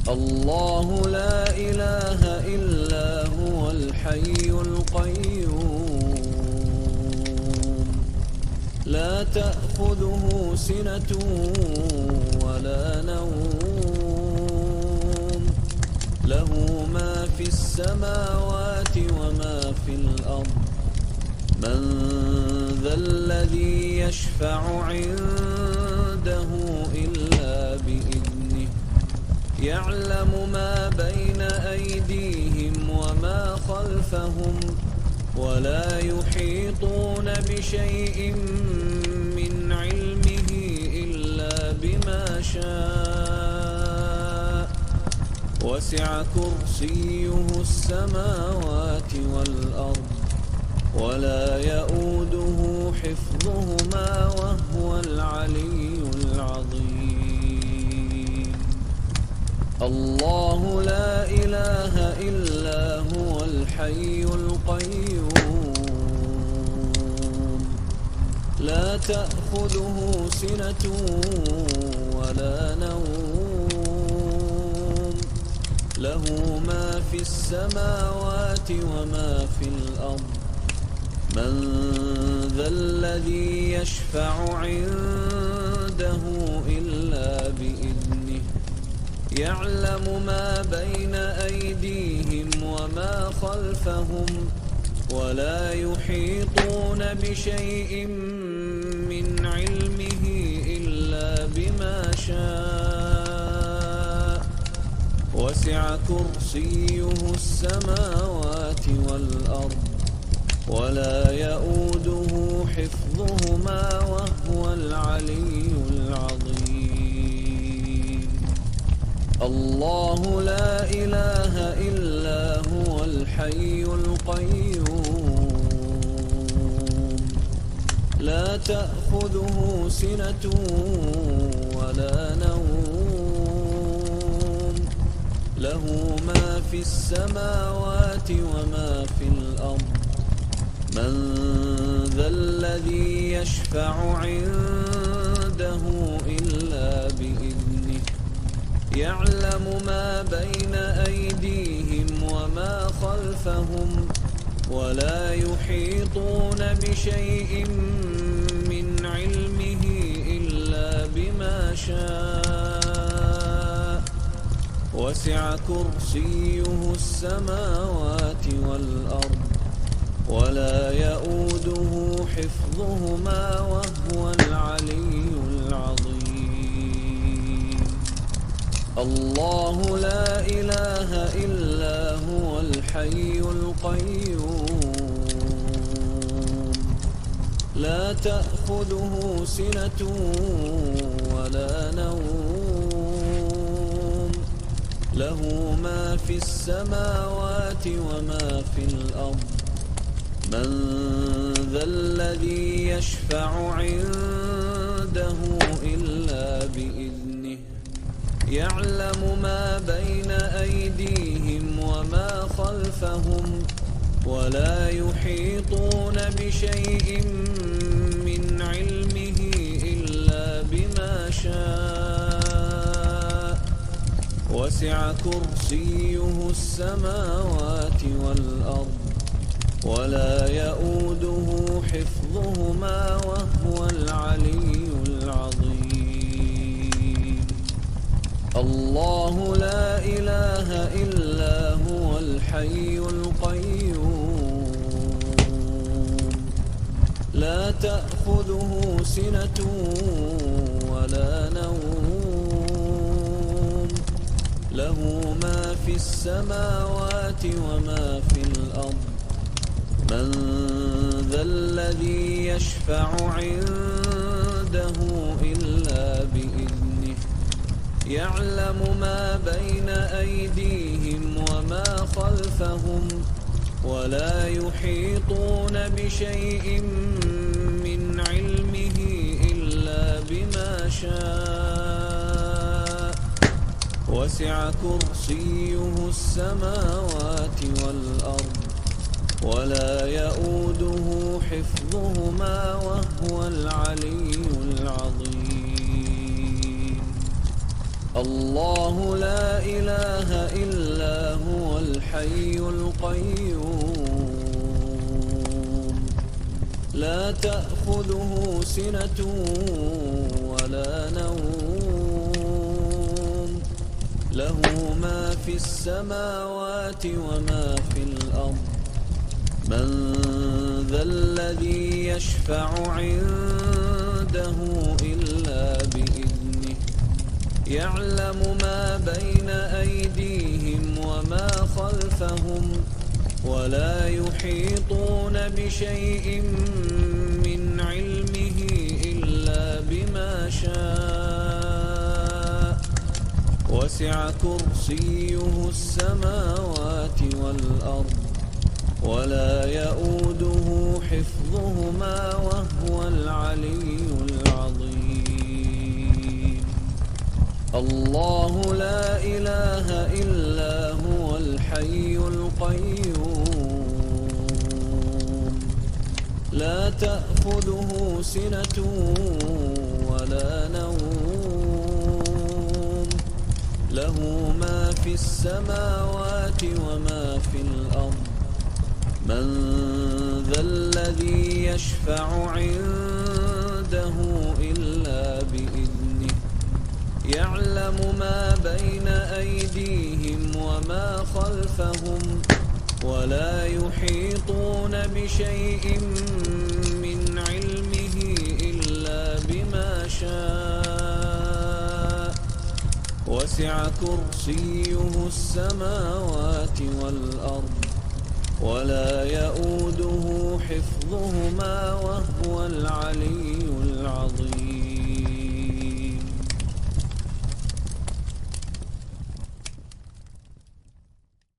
الله لا إله إلا هو الحي القيوم لا تأخذه سنة ولا نوم له ما في السماوات وما في الأرض من ذا الذي يشفع عنده إلا بإذنه يعلم ما بين أيديهم وما خلفهم ولا يحيطون بشيء من علمه إلا بما شاء وسع كرسيه السماوات والأرض ولا يؤوده حفظهما وهو العلي العظيم الله لا إله إلا هو الحي القيوم لا تأخذه سنة ولا نوم له ما في السماوات وما في الأرض من ذا الذي يشفع عنده إلا بإذنه يعلم ما بين أيديهم وما خلفهم ولا يحيطون بشيء من علمه إلا بما شاء وسع كرسيه السماوات والأرض ولا يؤوده حفظهما وهو العلي العظيم الله لا إله إلا هو الحي القيوم لا تأخذه سنة ولا نوم له ما في السماوات وما في الأرض من ذا الذي يشفع عنده إلا بإذنه يعلم ما بين أيديهم وما خلفهم ولا يحيطون بشيء من علمه إلا بما شاء وسع كرسيه السماوات والأرض ولا يؤوده حفظهما وهو العلي العظيم الله لا إله إلا هو الحي القيوم لا تأخذه سنة ولا نوم له ما في السماوات وما في الأرض من ذا الذي يشفع عنده إلا بإذنه يعلم ما بين أيديهم وما خلفهم ولا يحيطون بشيء من علمه إلا بما شاء وسع كرسيه السماوات والأرض ولا يؤوده حفظهما وهو العلي العظيم الله لا إله إلا هو الحي القيوم لا تأخذه سنة ولا نوم له ما في السماوات وما في الأرض من ذا الذي يشفع عنده إلا بإذنه يعلم ما بين أيديهم وما خلفهم ولا يحيطون بشيء من علمه إلا بما شاء وسع كرسيه السماوات والأرض ولا يؤوده حفظهما وهو العلي العظيم الله لا إله إلا هو الحي القيوم لا تأخذه سنة ولا نوم له ما في السماوات وما في الأرض من ذا الذي يشفع عنده إلا بإذنه يعلم ما بين أيديهم وما خلفهم ولا يحيطون بشيء من علمه إلا بما شاء وسع كرسيه السماوات والأرض ولا يؤوده حفظهما وهو العلي العظيم الله لا إله إلا هو الحي القيوم لا تأخذه سنة ولا نوم له ما في السماوات وما في الأرض من ذا الذي يشفع عنده إلا بإذنه يعلم ما بين أيديهم وما خلفهم ولا يحيطون بشيء من علمه إلا بما شاء وسع كرسيه السماوات والأرض ولا يؤوده حفظهما وهو العلي العظيم